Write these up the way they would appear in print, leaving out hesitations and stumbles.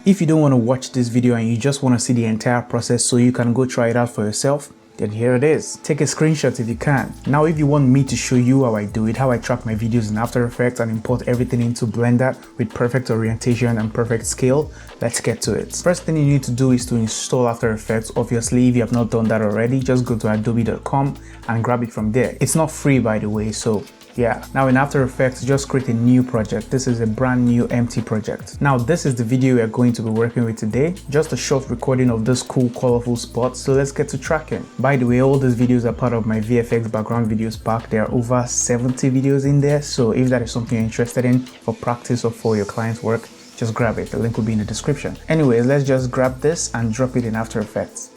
If you don't want to watch this video and you just want to see the entire process so you can go try it out for yourself, then here it is. Take a screenshot if you can. Now if you want me to show you how I do it, how I track my videos in After Effects and import everything into Blender with perfect orientation and perfect scale, let's get to it. First thing you need to do is to install After Effects. Obviously, if you have not done that already, just go to adobe.com and grab it from there. It's not free, by the way, so yeah. Now in After Effects, just create a new project. This is a brand new empty project. Now this is the video we are going to be working with today. Just a short recording of this cool colorful spot. So let's get to tracking. By the way, all these videos are part of my VFX background videos pack. There are over 70 videos in there. So if that is something you're interested in for practice or for your client's work, just grab it. The link will be in the description. Anyways, let's just grab this and drop it in After Effects.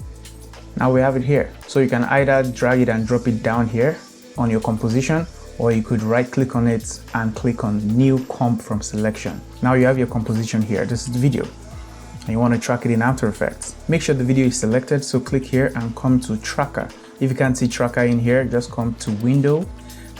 Now we have it here. So you can either drag it and drop it down here on your composition, or you could right click on it and click on new comp from selection. Now you have your composition here. This is the video and you want to track it in After Effects. Make sure the video is selected, so click here and come to tracker. If you can't see tracker in here, just come to window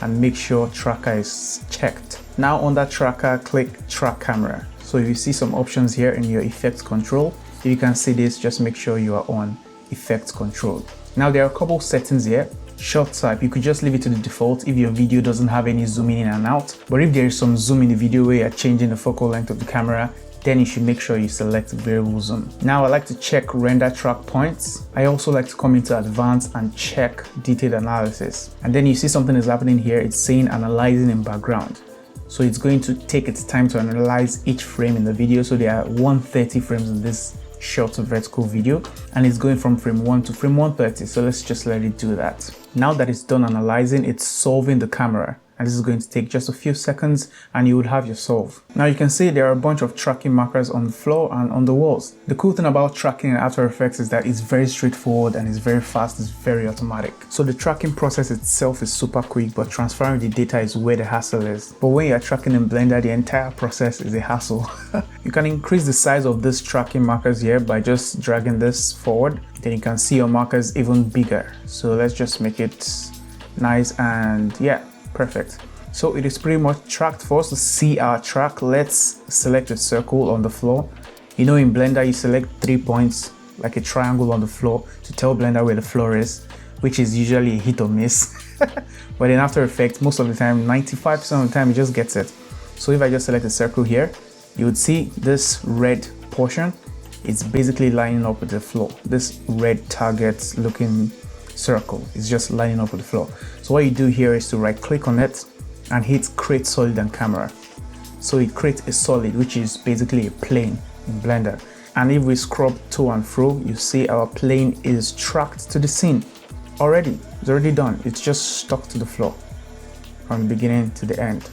and make sure tracker is checked. Now under tracker, click track camera. So if you see some options here in your effects control, if you can see this, just make sure you are on effects control. Now there are a couple settings here. Shot type, you could just leave it to the default if your video doesn't have any zooming in and out. But if there is some zoom in the video where you're changing the focal length of the camera, then you should make sure you select variable zoom. Now I like to check render track points. I also like to come into advanced and check detailed analysis. And then you see something is happening here. It's saying analyzing in background. So it's going to take its time to analyze each frame in the video. So there are 130 frames in this short vertical video, and it's going from frame 1 to frame 130. So let's just let it do that. Now that it's done analyzing, it's solving the camera, and this is going to take just a few seconds and you would have your solve. Now you can see there are a bunch of tracking markers on the floor and on the walls. The cool thing about tracking in After Effects is that it's very straightforward and it's very fast, it's very automatic. So the tracking process itself is super quick, but transferring the data is where the hassle is. But when you're tracking in Blender, the entire process is a hassle. You can increase the size of these tracking markers here by just dragging this forward. Then you can see your markers even bigger. So let's just make it nice and yeah, perfect. So it is pretty much tracked. For us to see our track, let's select a circle on the floor. You know, in Blender, you select 3 points like a triangle on the floor to tell Blender where the floor is, which is usually a hit or miss. But in After Effects, most of the time, 95% of the time, it just gets it. So if I just select a circle here, you would see this red portion. It's basically lining up with the floor. This red target looking circle is just lining up with the floor. So what you do here is to right click on it and hit create solid and camera. So it creates a solid, which is basically a plane in Blender. And if we scrub to and fro, you see our plane is tracked to the scene already. It's already done. It's just stuck to the floor from the beginning to the end.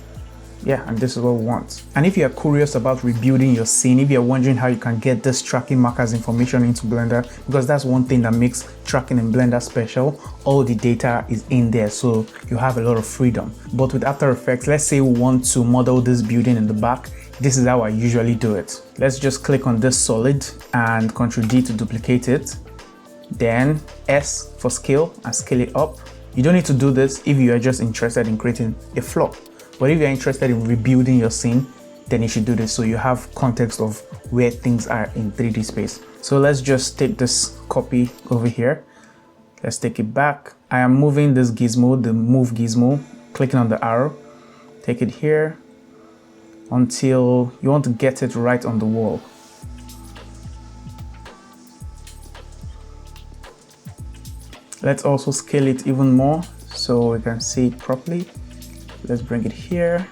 Yeah, and this is what we want. And if you are curious about rebuilding your scene, if you're wondering how you can get this tracking markers information into Blender, because that's one thing that makes tracking in Blender special, all the data is in there, so you have a lot of freedom. But with After Effects, let's say we want to model this building in the back. This is how I usually do it. Let's just click on this solid and Ctrl D to duplicate it. Then S for scale and scale it up. You don't need to do this if you are just interested in creating a floor. But if you're interested in rebuilding your scene, then you should do this so you have context of where things are in 3D space. So let's just take this copy over here. Let's take it back. I am moving this gizmo, the move gizmo, clicking on the arrow. Take it here until you want to get it right on the wall. Let's also scale it even more so we can see it properly. Let's bring it here.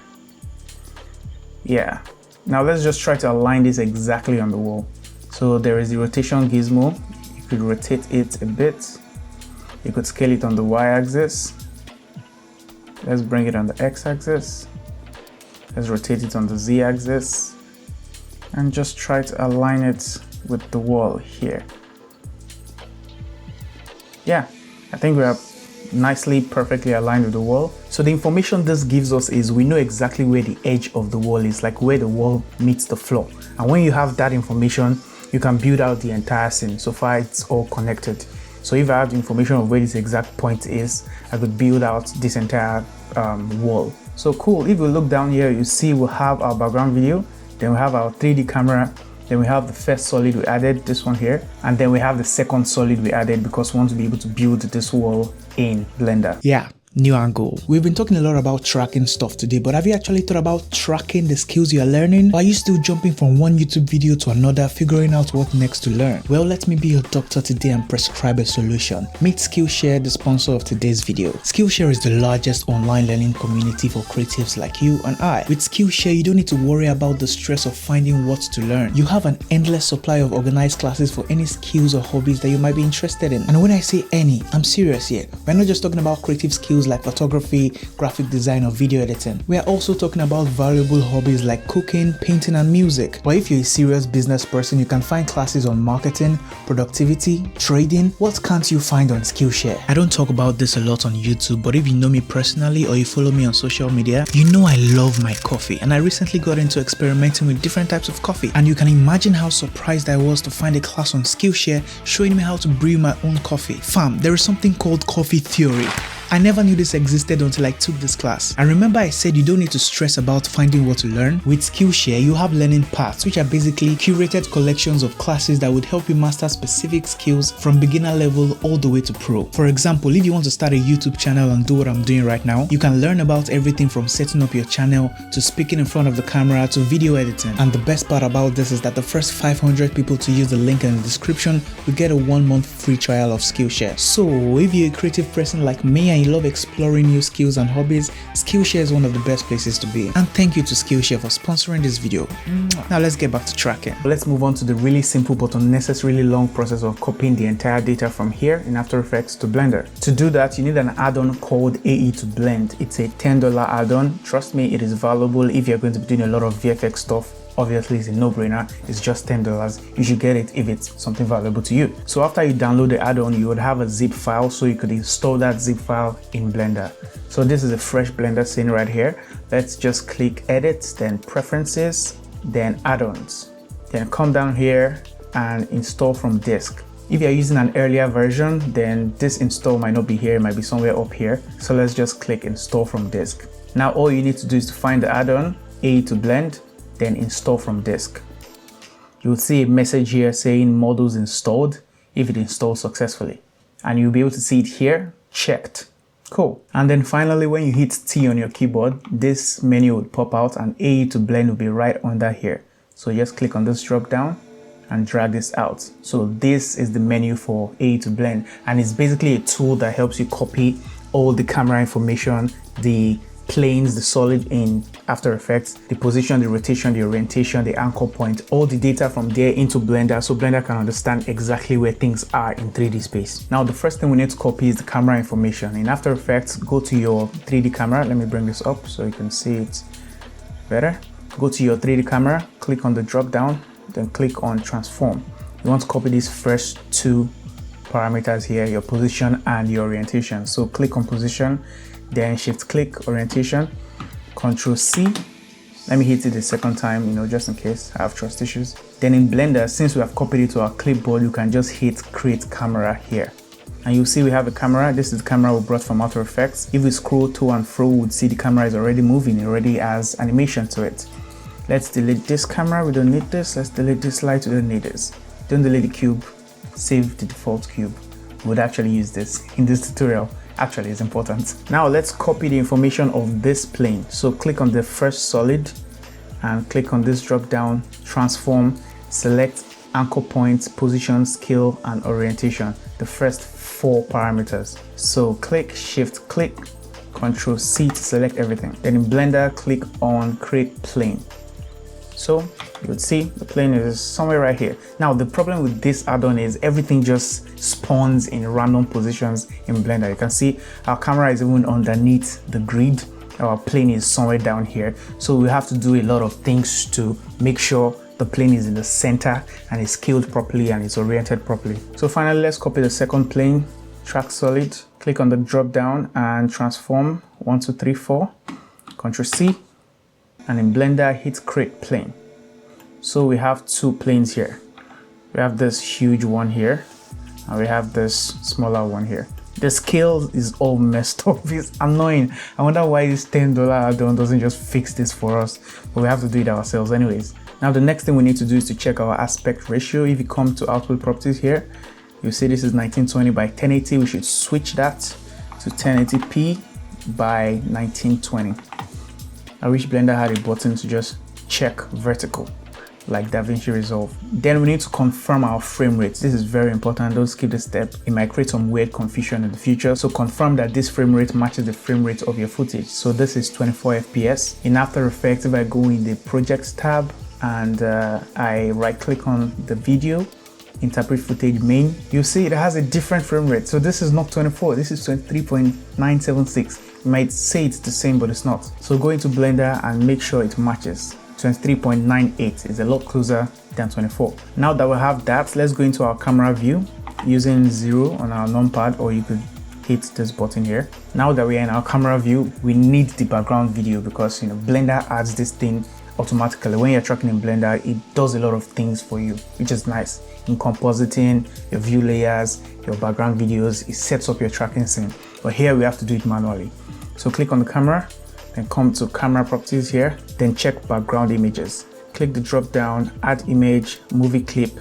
Yeah. Now let's just try to align this exactly on the wall. So there is the rotation gizmo. You could rotate it a bit. You could scale it on the y-axis. Let's bring it on the x-axis. Let's rotate it on the z-axis. And just try to align it with the wall here. Yeah, I think we are nicely, perfectly aligned with the wall. So the information this gives us is we know exactly where the edge of the wall is, like where the wall meets the floor. And when you have that information, you can build out the entire scene. So far, it's all connected. So if I have the information of where this exact point is, I could build out this entire wall. So cool. If we look down here, you see we have our background video, then we have our 3D camera, Then we have the first solid we added, this one here. And then we have the second solid we added because we want to be able to build this wall in Blender. Yeah. New angle. We've been talking a lot about tracking stuff today, but have you actually thought about tracking the skills you're learning? Or are you still jumping from one YouTube video to another, figuring out what next to learn? Well, let me be your doctor today and prescribe a solution. Meet Skillshare, the sponsor of today's video. Skillshare is the largest online learning community for creatives like you and I. With Skillshare, you don't need to worry about the stress of finding what to learn. You have an endless supply of organized classes for any skills or hobbies that you might be interested in. And when I say any, I'm serious here. We're not just talking about creative skills like photography, graphic design, or video editing. We are also talking about valuable hobbies like cooking, painting, and music. But if you're a serious business person, you can find classes on marketing, productivity, trading. What can't you find on Skillshare? I don't talk about this a lot on YouTube, but if you know me personally or you follow me on social media, you know I love my coffee, and I recently got into experimenting with different types of coffee. And you can imagine how surprised I was to find a class on Skillshare showing me how to brew my own coffee. Fam, there is something called coffee theory. I never knew this existed until I took this class. And remember I said you don't need to stress about finding what to learn? With Skillshare, you have learning paths, which are basically curated collections of classes that would help you master specific skills from beginner level all the way to pro. For example, if you want to start a YouTube channel and do what I'm doing right now, you can learn about everything from setting up your channel to speaking in front of the camera to video editing. And the best part about this is that the first 500 people to use the link in the description will get a 1-month free trial of Skillshare. So if you're a creative person like me and you love exploring new skills and hobbies, Skillshare is one of the best places to be. And thank you to Skillshare for sponsoring this video. Now let's get back to tracking. Let's move on to the really simple but unnecessarily long process of copying the entire data from here in After Effects to Blender. To do that, you need an add-on called AE to Blend. It's a $10 add-on. Trust me, it is valuable if you're going to be doing a lot of VFX stuff. Obviously, it's a no-brainer. It's just $10. You should get it if it's something valuable to you. So after you download the add-on, you would have a zip file, so you could install that zip file in Blender. So this is a fresh Blender scene right here. Let's just click Edit, then Preferences, then Add-ons. Then come down here and install from disk. If you're using an earlier version, then this install might not be here, it might be somewhere up here. So let's just click Install from disk. Now all you need to do is to find the add-on, AE to Blend, then install from disk. You'll see a message here saying models installed if it installs successfully. And you'll be able to see it here, checked. Cool. And then finally, when you hit T on your keyboard, this menu will pop out and AE to Blend will be right under here. So just click on this drop down and drag this out. So this is the menu for AE to Blend, and it's basically a tool that helps you copy all the camera information, the planes, the solid in After Effects, the position, the rotation, the orientation, the anchor point, all the data from there into Blender, so Blender can understand exactly where things are in 3D space. Now the first thing we need to copy is the camera information. In After Effects, go to your 3D camera. Let me bring this up so you can see it better. Go to your 3D camera, click on the drop down, then click on transform. You want to copy these first two parameters here, your position and your orientation. So click on position, then shift click orientation, Control C. Let me hit it the second time, just in case I have trust issues. Then in Blender, since we have copied it to our clipboard, you can just hit create camera here. And you'll see we have a camera. This is the camera we brought from After Effects. If we scroll to and fro, we would see the camera is already moving. It already has animation to it. Let's delete this camera. We don't need this. Let's delete this light. We don't need this. Don't delete the cube. Save the default cube. We would actually use this in this tutorial. Actually, it's important. Now let's copy the information of this plane. So click on the first solid and click on this drop down, transform, select anchor point, position, scale, and orientation, the first 4 parameters. So click, shift click, Control C to select everything. Then in Blender, click on create plane. So you would see the plane is somewhere right here. Now the problem with this add-on is everything just spawns in random positions in Blender. You can see our camera is even underneath the grid. Our plane is somewhere down here. So we have to do a lot of things to make sure the plane is in the center and is scaled properly and it's oriented properly. So finally, let's copy the second plane, track solid, click on the drop down and transform 1, 2, 3, 4, Control C. And in Blender, hit create plane. So we have 2 planes here. We have this huge one here, and we have this smaller one here. The scale is all messed up. It's annoying. I wonder why this $10 add-on doesn't just fix this for us, but we have to do it ourselves anyways. Now the next thing we need to do is to check our aspect ratio. If you come to output properties here, you'll see this is 1920 by 1080. We should switch that to 1080p by 1920. I wish Blender had a button to just check vertical like DaVinci Resolve. Then we need to confirm our frame rate. This is very important. Don't skip this step. It might create some weird confusion in the future. So confirm that this frame rate matches the frame rate of your footage. So this is 24 FPS. In After Effects, if I go in the Projects tab and I right click on the video, interpret footage main, you see it has a different frame rate. So this is not 24, this is 23.976. You might say it's the same, but it's not. So go into Blender and make sure it matches. 23.98 is a lot closer than 24. Now that we have that, let's go into our camera view using 0 on our numpad, or you could hit this button here. Now that we're in our camera view, we need the background video because Blender adds this thing automatically. When you're tracking in Blender, it does a lot of things for you, which is nice. In compositing, your view layers, your background videos, it sets up your tracking scene. But here we have to do it manually. So click on the camera, then come to camera properties here, then check background images. Click the drop down, add image, movie clip,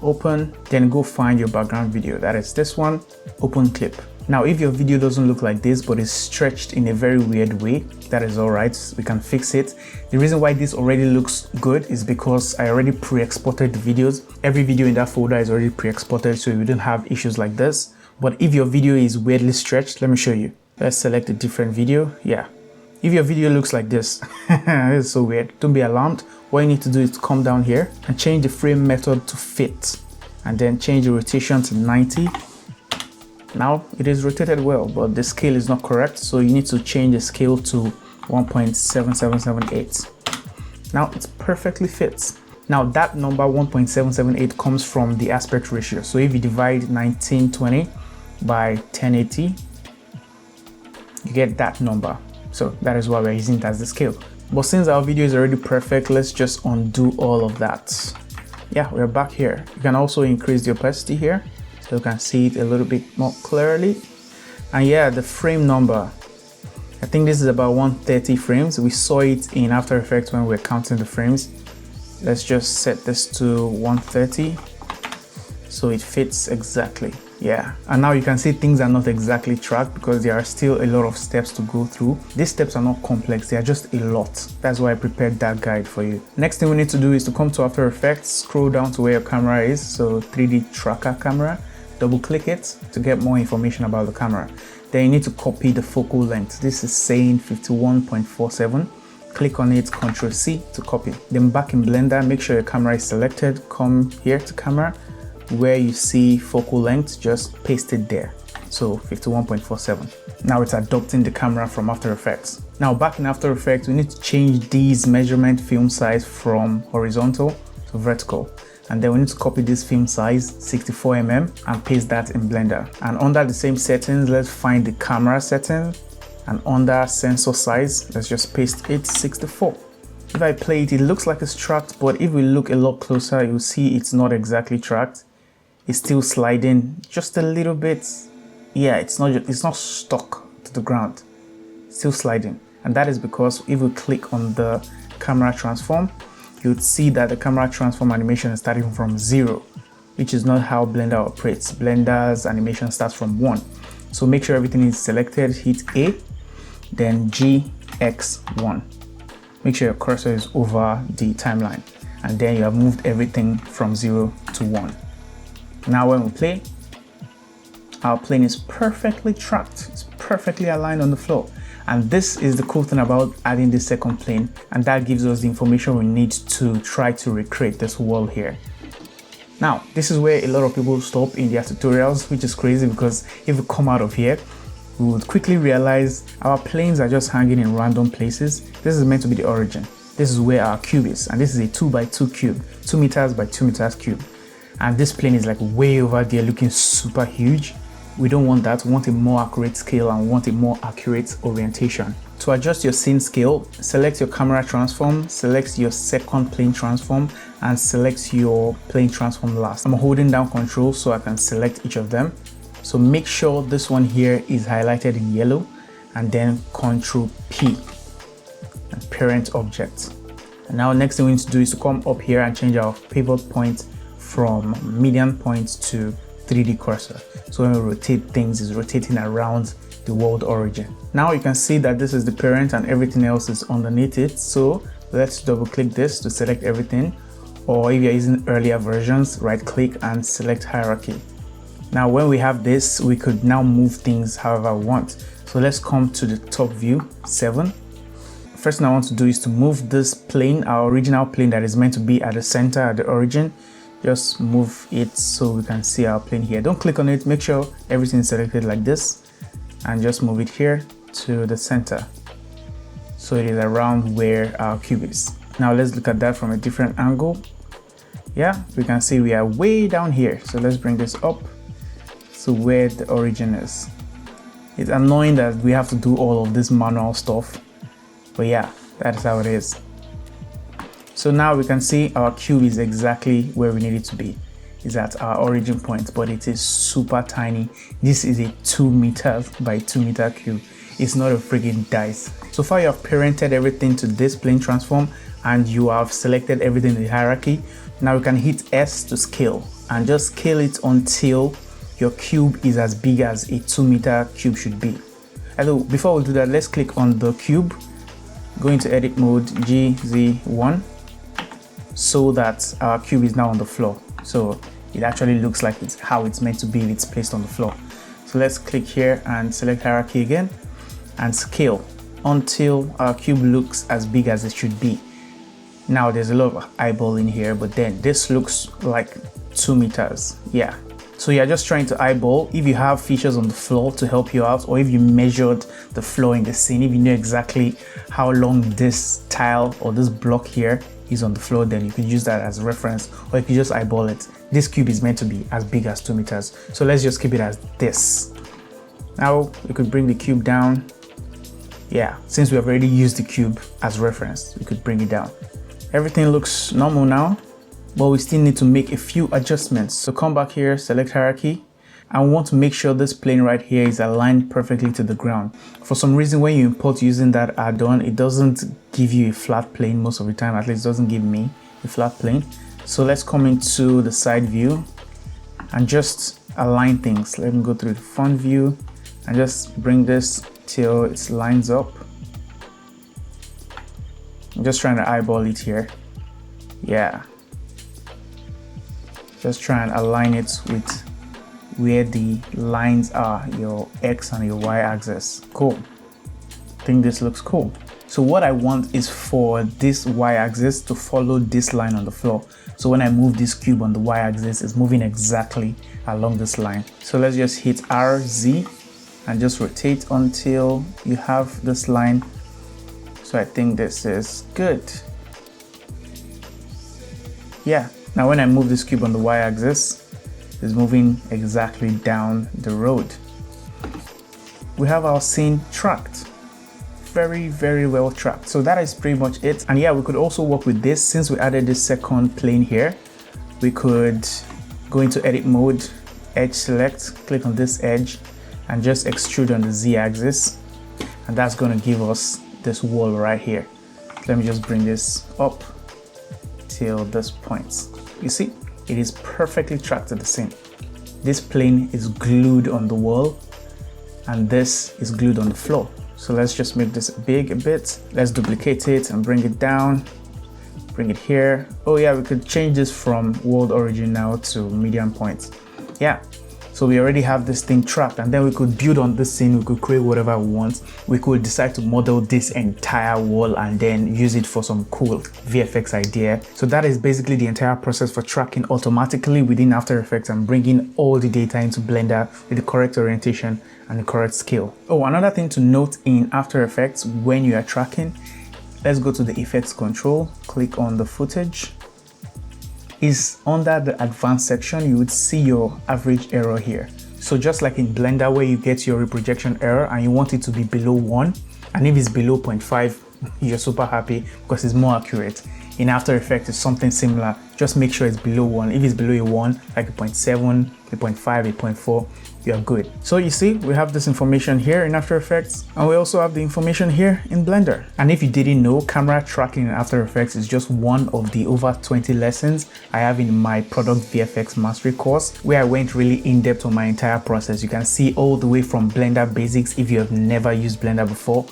open, then go find your background video. That is this one, open clip. Now, if your video doesn't look like this, but is stretched in a very weird way, that is all right, we can fix it. The reason why this already looks good is because I already pre-exported the videos. Every video in that folder is already pre-exported, so you don't have issues like this. But if your video is weirdly stretched, let me show you. Let's select a different video. Yeah. If your video looks like this, this is so weird. Don't be alarmed. What you need to do is to come down here and change the frame method to fit, and then change the rotation to 90. Now it is rotated well, but the scale is not correct, so you need to change the scale to 1.7778. Now it's perfectly fits. Now that number 1.778 comes from the aspect ratio. So if you divide 1920 by 1080, you get that number. So that is why we're using it as the scale. But since our video is already perfect, let's just undo all of that. Yeah, we're back here. You can also increase the opacity here, so you can see it a little bit more clearly. And yeah, the frame number, I think this is about 130 frames. We saw it in After Effects when we were counting the frames. Let's just set this to 130 so it fits exactly. Yeah, and now you can see things are not exactly tracked because there are still a lot of steps to go through. These steps are not complex, they are just a lot. That's why I prepared that guide for you. Next thing we need to do is to come to After Effects, scroll down to where your camera is, so 3D tracker camera, double click it to get more information about the camera. Then you need to copy the focal length. This is saying 51.47. Click on it, Ctrl C to copy. Then back in Blender, make sure your camera is selected, come here to camera, where you see focal length, just paste it there. So 51.47. Now it's adopting the camera from After Effects. Now back in After Effects, we need to change these measurement film size from horizontal to vertical. And then we need to copy this film size, 64 mm, and paste that in Blender. And under the same settings, let's find the camera setting. And under sensor size, let's just paste it 64. If I play it, it looks like it's tracked, but if we look a lot closer, you'll see it's not exactly tracked. It's still sliding just a little bit. Yeah, it's not stuck to the ground. It's still sliding. And that is because if we click on the camera transform, you'd see that the camera transform animation is starting from 0, which is not how Blender operates. Blender's animation starts from 1. So make sure everything is selected, hit A, then GX1. Make sure your cursor is over the timeline, and then you have moved everything from 0 to 1. Now when we play, our plane is perfectly tracked. It's perfectly aligned on the floor. And this is the cool thing about adding the second plane, and that gives us the information we need to try to recreate this wall here. Now, this is where a lot of people stop in their tutorials, which is crazy because if we come out of here, we would quickly realize our planes are just hanging in random places. This is meant to be the origin. This is where our cube is, and this is a 2x2 cube, 2 meters by 2 meters cube. And this plane is like way over there looking super huge. We don't want that. We want a more accurate scale and we want a more accurate orientation. To adjust your scene scale, select your camera transform, select your second plane transform, and select your plane transform last. I'm holding down Control so I can select each of them. So make sure this one here is highlighted in yellow, and then Control P and parent object. And now next thing we need to do is to come up here and change our pivot point from median point to 3D cursor. So when we rotate things, it's rotating around the world origin. Now you can see that this is the parent and everything else is underneath it. So let's double click this to select everything. Or if you're using earlier versions, right click and select hierarchy. Now when we have this, we could now move things however we want. So let's come to the top view, 7. First thing I want to do is to move this plane, our original plane that is meant to be at the center, at the origin. Just move it so we can see our plane here. Don't click on it, make sure everything is selected like this and just move it here to the center. So it is around where our cube is. Now let's look at that from a different angle. Yeah, we can see we are way down here. So let's bring this up to where the origin is. It's annoying that we have to do all of this manual stuff, but yeah, that's how it is. So now we can see our cube is exactly where we need it to be. It's at our origin point, but it is super tiny. This is a 2 meters by 2 meter cube. It's not a freaking dice. So far you have parented everything to this plane transform and you have selected everything in the hierarchy. Now you can hit S to scale and just scale it until your cube is as big as a 2 meter cube should be. Although before we do that, let's click on the cube, go into edit mode, GZ1, so that our cube is now on the floor. So it actually looks like it's how it's meant to be if it's placed on the floor. So let's click here and select hierarchy again and scale until our cube looks as big as it should be. Now there's a lot of eyeball in here, but then this looks like 2 meters. Yeah. So you're just trying to eyeball. If you have features on the floor to help you out, or if you measured the floor in the scene, if you know exactly how long this tile or this block here is on the floor, then you can use that as a reference, or if you just eyeball it. This cube is meant to be as big as 2 meters. So let's just keep it as this. Now we could bring the cube down. Yeah, since we have already used the cube as reference, we could bring it down. Everything looks normal now, but we still need to make a few adjustments. So come back here, select hierarchy, and we want to make sure this plane right here is aligned perfectly to the ground. For some reason, when you import using that add-on, it doesn't give you a flat plane most of the time. At least it doesn't give me a flat plane. So let's come into the side view and just align things. Let me go through the front view and just bring this till it lines up. I'm just trying to eyeball it here. Yeah. Just try and align it with where the lines are, your X and your Y axis. Cool. I think this looks cool. So what I want is for this Y axis to follow this line on the floor. So when I move this cube on the Y axis, it's moving exactly along this line. So let's just hit RZ and just rotate until you have this line. So I think this is good. Yeah. Now when I move this cube on the Y axis, it's moving exactly down the road. We have our scene tracked. Very, very well tracked. So that is pretty much it. And yeah, we could also work with this. Since we added this second plane here, we could go into edit mode, edge select, click on this edge and just extrude on the Z axis. And that's going to give us this wall right here. Let me just bring this up till this point. You see, it is perfectly tracked to the scene. This plane is glued on the wall and this is glued on the floor. So let's just make this big a bit. Let's duplicate it and bring it down, bring it here. Oh yeah, we could change this from world origin now to median point. Yeah. So we already have this thing tracked, and then we could build on this scene. We could create whatever we want. We could decide to model this entire wall and then use it for some cool VFX idea. So that is basically the entire process for tracking automatically within After Effects and bringing all the data into Blender with the correct orientation and the correct scale. Oh, another thing to note in After Effects when you are tracking, let's go to the effects control, click on the footage. Is under the advanced section, you would see your average error here. So just like in Blender where you get your reprojection error and you want it to be below 1, and if it's below 0.5, you're super happy because it's more accurate. In After Effects, it's something similar. Just make sure it's below 1. If it's below a 1, like a 0.7, a 0.5, a 0.4, you're good. So you see, we have this information here in After Effects, and we also have the information here in Blender. And if you didn't know, camera tracking in After Effects is just one of the over 20 lessons I have in my Product VFX Mastery course, where I went really in-depth on my entire process. You can see all the way from Blender basics if you have never used Blender before,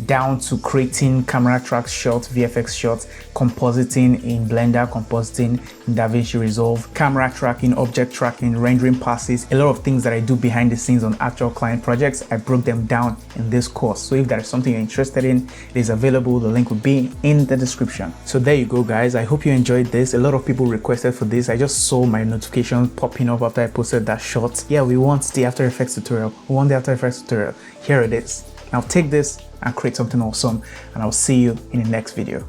down to creating camera track shots, VFX shots, compositing in Blender, compositing in DaVinci Resolve, camera tracking, object tracking, rendering passes, a lot of things that I do behind the scenes on actual client projects. I broke them down in this course. So if that is something you're interested in, it is available. The link will be in the description. So there you go, guys. I hope you enjoyed this. A lot of people requested for this. I just saw my notification popping up after I posted that shot. Yeah, we want the After Effects tutorial. We want the After Effects tutorial. Here it is. Now take this and create something awesome, and I'll see you in the next video.